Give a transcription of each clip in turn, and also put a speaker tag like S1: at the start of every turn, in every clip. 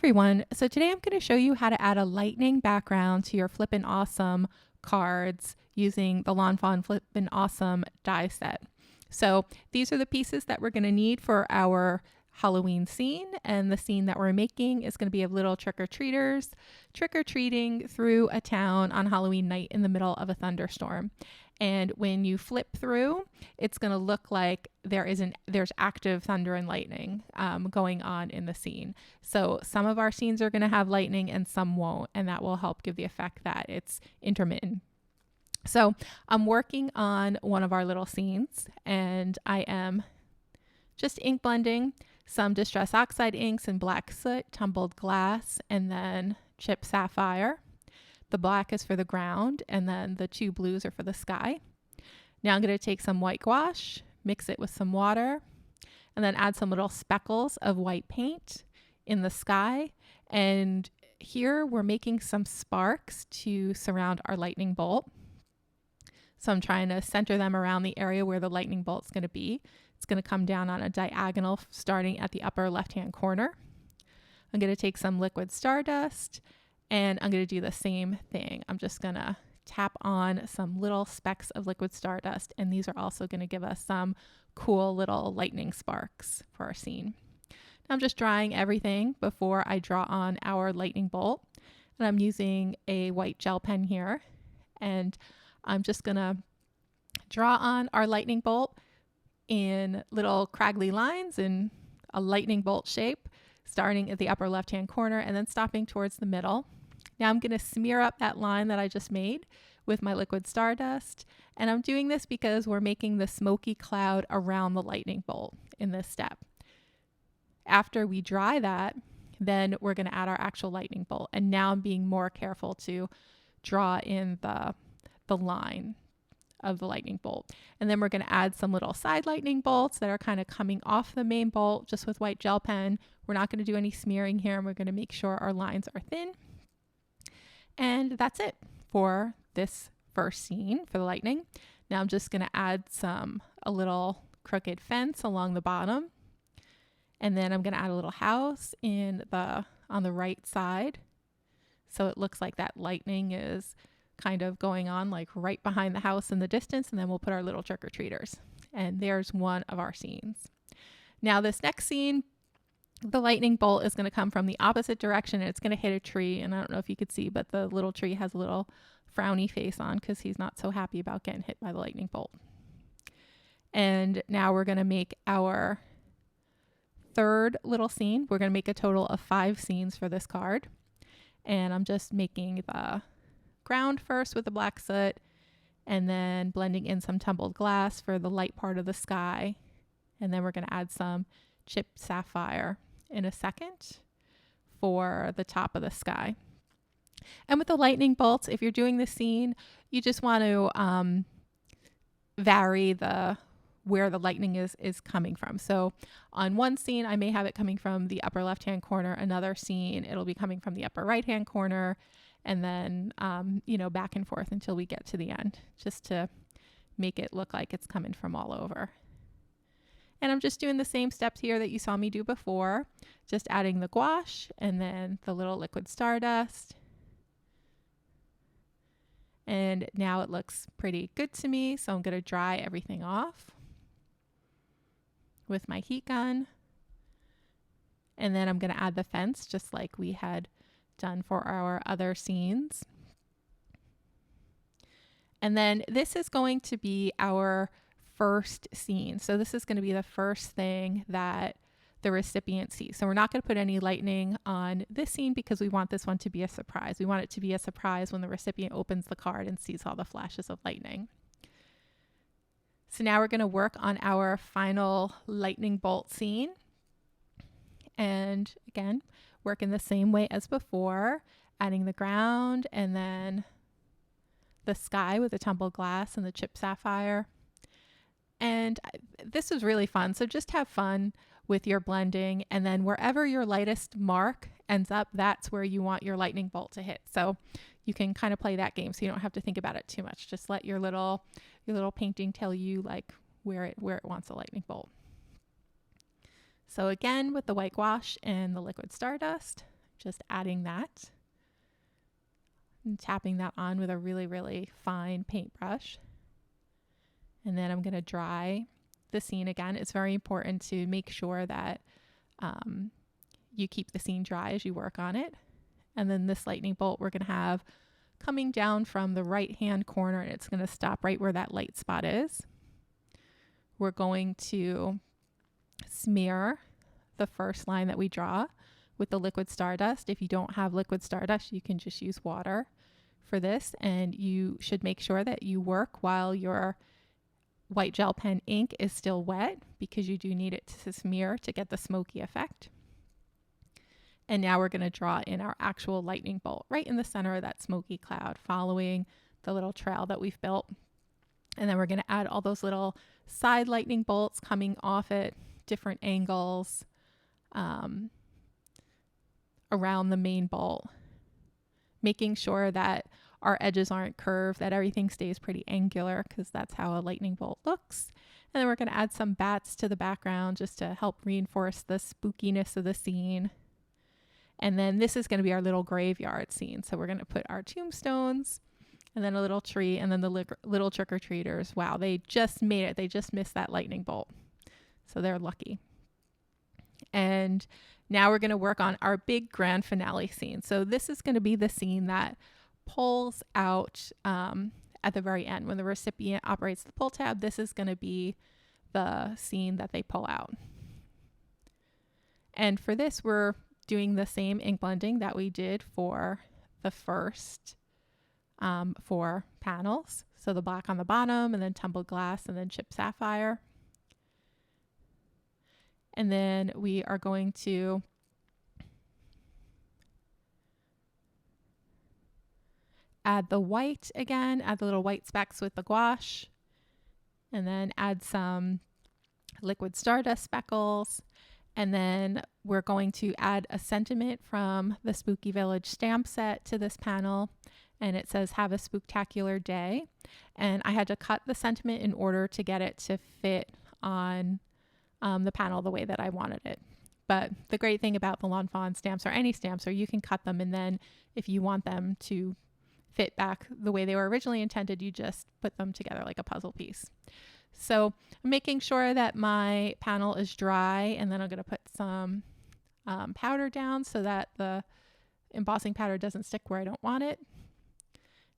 S1: everyone. So today I'm going to show you how to add a lightning background to your Flippin Awesome cards using the Lawn Fawn Flippin Awesome die set. So these are the pieces that we're going to need for our Halloween scene, and the scene that we're making is going to be of little trick-or-treaters trick-or-treating through a town on Halloween night in the middle of a thunderstorm. And when you flip through, it's going to look like there's active thunder and lightning going on in the scene. So some of our scenes are going to have lightning and some won't, and that will help give the effect that it's intermittent. So I'm working on one of our little scenes, and I am just ink blending some Distress Oxide inks in black soot, tumbled glass, and then chipped sapphire. The black is for the ground, and then the two blues are for the sky. Now I'm going to take some white gouache, mix it with some water, and then add some little speckles of white paint in the sky. And here we're making some sparks to surround our lightning bolt. So I'm trying to center them around the area where the lightning bolt's going to be. It's going to come down on a diagonal starting at the upper left-hand corner. I'm going to take some liquid stardust, and I'm going to do the same thing. I'm just going to tap on some little specks of liquid stardust, and these are also going to give us some cool little lightning sparks for our scene. Now I'm just drying everything before I draw on our lightning bolt, and I'm using a white gel pen here, and I'm just going to draw on our lightning bolt in little craggly lines in a lightning bolt shape, starting at the upper left-hand corner and then stopping towards the middle. Now I'm going to smear up that line that I just made with my liquid stardust, and I'm doing this because we're making the smoky cloud around the lightning bolt in this step. After we dry that, then we're going to add our actual lightning bolt, and now I'm being more careful to draw in the line of the lightning bolt. And then we're going to add some little side lightning bolts that are kind of coming off the main bolt just with white gel pen. We're not going to do any smearing here, and we're going to make sure our lines are thin. And that's it for this first scene for the lightning. Now I'm just going to add a little crooked fence along the bottom. And then I'm going to add a little house on the right side. So it looks like that lightning is kind of going on like right behind the house in the distance, and then we'll put our little trick-or-treaters. And there's one of our scenes. Now this next scene, the lightning bolt is going to come from the opposite direction, and it's going to hit a tree. And I don't know if you could see, but the little tree has a little frowny face on because he's not so happy about getting hit by the lightning bolt. And now we're going to make our third little scene. We're going to make a total of 5 scenes for this card. And I'm just making the ground first with the black soot, and then blending in some tumbled glass for the light part of the sky. And then we're going to add some chipped sapphire in a second for the top of the sky. And with the lightning bolts, if you're doing the scene, you just want to vary where the lightning is coming from. So on one scene, I may have it coming from the upper left-hand corner. Another scene, it'll be coming from the upper right-hand corner. And then, back and forth until we get to the end, just to make it look like it's coming from all over. And I'm just doing the same steps here that you saw me do before, just adding the gouache and then the little liquid stardust. And now it looks pretty good to me, so I'm going to dry everything off with my heat gun. And then I'm going to add the fence just like we had done for our other scenes. And then this is going to be our first scene. So this is going to be the first thing that the recipient sees. So we're not going to put any lightning on this scene because we want this one to be a surprise. We want it to be a surprise when the recipient opens the card and sees all the flashes of lightning. So now we're going to work on our final lightning bolt scene. And again, work in the same way as before, adding the ground and then the sky with the tumbled glass and the chipped sapphire. And this was really fun. So just have fun with your blending, and then wherever your lightest mark ends up, that's where you want your lightning bolt to hit. So you can kind of play that game, so you don't have to think about it too much. Just let your little painting tell you like where it wants a lightning bolt. So again, with the white gouache and the liquid stardust, Just adding that and tapping that on with a really, really fine paintbrush. And then I'm going to dry the scene again. It's very important to make sure that you keep the scene dry as you work on it. And then this lightning bolt we're going to have coming down from the right hand corner, and it's going to stop right where that light spot is. We're going to smear the first line that we draw with the liquid stardust. If you don't have liquid stardust, you can just use water for this, and you should make sure that you work while your white gel pen ink is still wet, because you do need it to smear to get the smoky effect. And now we're going to draw in our actual lightning bolt right in the center of that smoky cloud, following the little trail that we've built. And then we're going to add all those little side lightning bolts coming off at different angles around the main bolt, making sure that our edges aren't curved, that everything stays pretty angular, because that's how a lightning bolt looks. And then we're going to add some bats to the background just to help reinforce the spookiness of the scene. And then this is going to be our little graveyard scene. So we're going to put our tombstones and then a little tree and then the little trick-or-treaters. Wow, they just made it. They just missed that lightning bolt. So they're lucky. And now we're going to work on our big grand finale scene. So this is going to be the scene that pulls out at the very end. When the recipient operates the pull tab, this is going to be the scene that they pull out. And for this, we're doing the same ink blending that we did for the first 4 panels. So the black on the bottom, and then tumbled glass, and then chipped sapphire. And then we are going to add the white again, add the little white specks with the gouache, and then add some liquid stardust speckles. And then we're going to add a sentiment from the Spooky Village stamp set to this panel. And it says, "Have a spooktacular day." And I had to cut the sentiment in order to get it to fit on the panel the way that I wanted it. But the great thing about the Lawn Fawn stamps, or any stamps, are you can cut them, and then if you want them to fit back the way they were originally intended, you just put them together like a puzzle piece. So I'm making sure that my panel is dry, and then I'm going to put some powder down so that the embossing powder doesn't stick where I don't want it.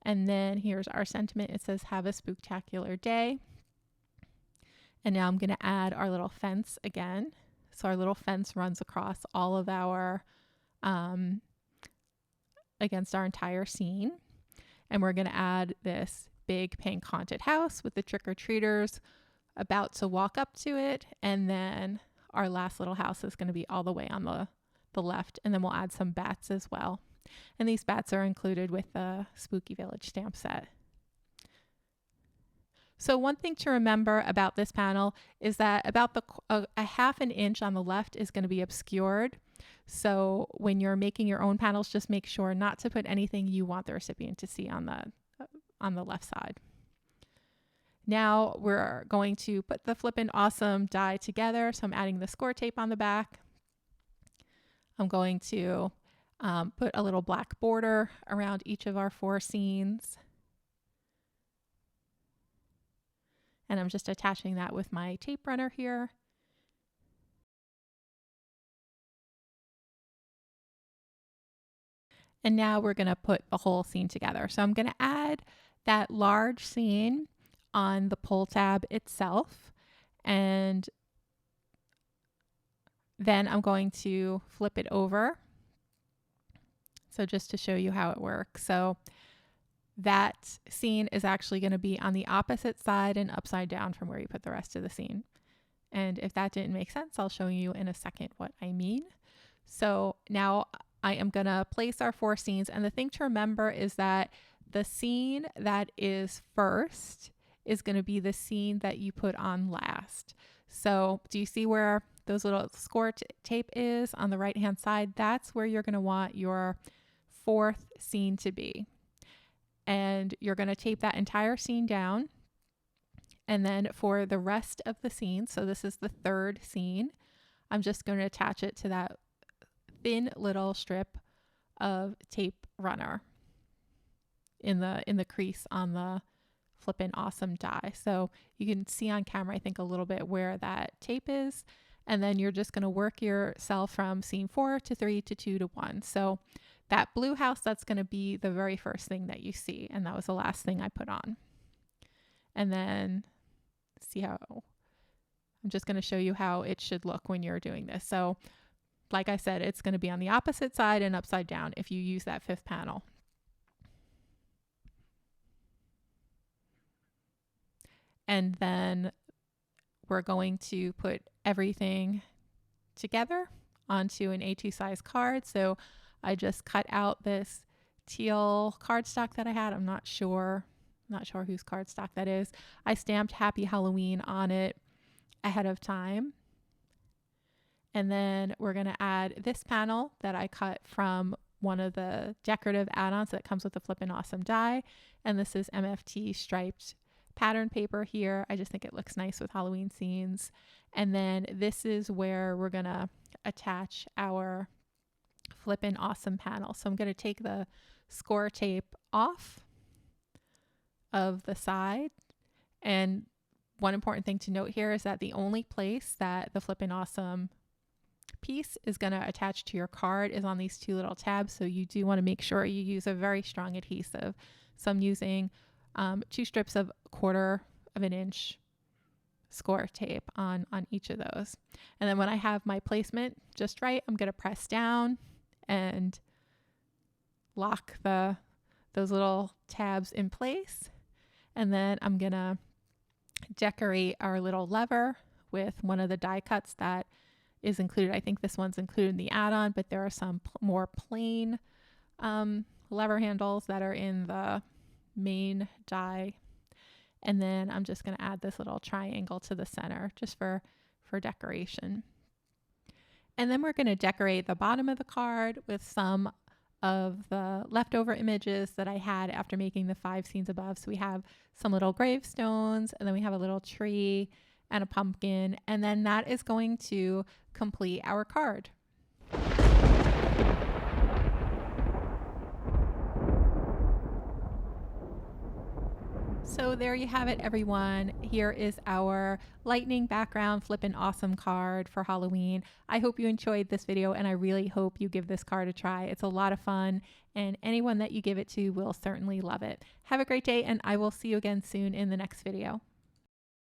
S1: And then here's our sentiment. It says, "Have a spooktacular day." And now I'm going to add our little fence again. So our little fence runs across all of our, against our entire scene. And we're going to add this big pink haunted house with the trick-or-treaters about to walk up to it. And then our last little house is going to be all the way on the left. And then we'll add some bats as well. And these bats are included with the Spooky Village stamp set. So one thing to remember about this panel is that about a half an inch on the left is going to be obscured. So when you're making your own panels, just make sure not to put anything you want the recipient to see on the left side. Now we're going to put the Flippin Awesome die together. So I'm adding the score tape on the back. I'm going to put a little black border around each of our 4 scenes. And I'm just attaching that with my tape runner here. And now we're going to put the whole scene together. So I'm going to add that large scene on the pull tab itself. And then I'm going to flip it over. So just to show you how it works. So that scene is actually going to be on the opposite side and upside down from where you put the rest of the scene. And if that didn't make sense, I'll show you in a second what I mean. So now I am going to place our 4 scenes. And the thing to remember is that the scene that is first is going to be the scene that you put on last. So do you see where those little score tape is on the right hand side? That's where you're going to want your 4th scene to be. And you're going to tape that entire scene down. And then for the rest of the scene, so this is the 3rd scene, I'm just going to attach it to that thin little strip of tape runner in the crease on the Flippin Awesome die. So you can see on camera, I think, a little bit where that tape is. And then you're just going to work yourself from scene 4 to 3 to 2 to 1. So that blue house, that's going to be the very first thing that you see. And that was the last thing I put on. And then see how, I'm just going to show you how it should look when you're doing this. So like I said, it's going to be on the opposite side and upside down if you use that 5th panel. And then we're going to put everything together onto an A2 size card. So I just cut out this teal cardstock that I had. I'm not sure whose cardstock that is. I stamped Happy Halloween on it ahead of time. And then we're going to add this panel that I cut from one of the decorative add-ons that comes with the Flippin Awesome die. And this is MFT striped pattern paper here. I just think it looks nice with Halloween scenes. And then this is where we're going to attach our Flippin Awesome panel. So I'm going to take the score tape off of the side. And one important thing to note here is that the only place that the Flippin Awesome piece is going to attach to your card is on these 2 little tabs. So you do want to make sure you use a very strong adhesive. So I'm using 2 strips of 1/4 of an inch score tape on each of those. And then when I have my placement just right, I'm going to press down and lock those little tabs in place. And then I'm going to decorate our little lever with one of the die cuts that is included. I think this one's included in the add-on, but there are some more plain lever handles that are in the main die. And then I'm just going to add this little triangle to the center just for decoration. And then we're going to decorate the bottom of the card with some of the leftover images that I had after making the 5 scenes above. So we have some little gravestones, and then we have a little tree and a pumpkin, and then that is going to complete our card. So there you have it, everyone. Here is our lightning background Flippin Awesome card for Halloween. I hope you enjoyed this video, and I really hope you give this card a try. It's a lot of fun, and anyone that you give it to will certainly love it. Have a great day, and I will see you again soon in the next video.